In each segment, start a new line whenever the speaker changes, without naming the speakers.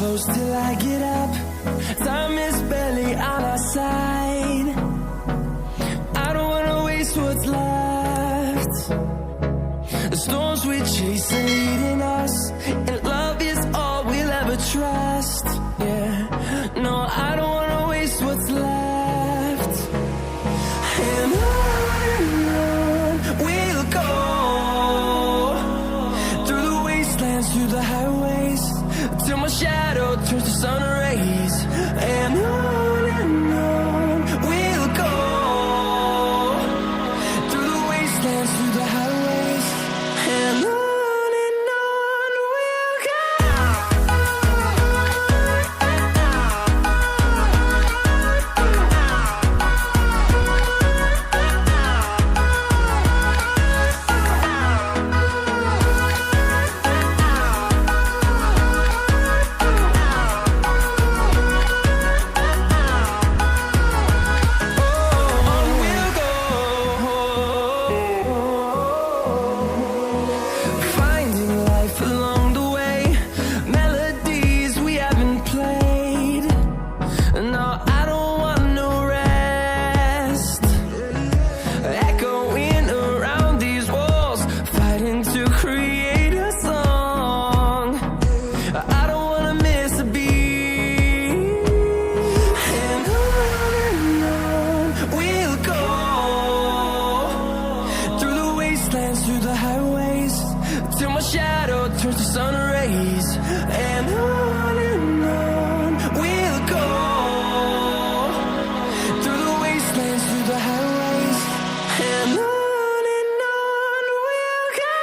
close till I get up. Time is barely on our side. I don't wanna waste what's left. The storms we chase are leading us, and love is all we'll ever trust. Yeah, no, I don't wanna waste what's left. And on we'll go, through the wastelands, through the highways, till my shadow turns to sun rays. And on we'll go, through the wastelands, through the highways, and on we'll go. Through the highways, till my shadow turns to sun rays. And on we'll go, through the wastelands, through the highways, and on we'll go.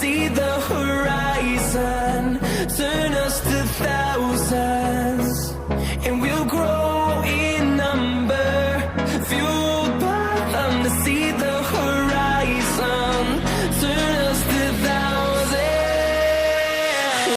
See the horizon, turn us to thousands.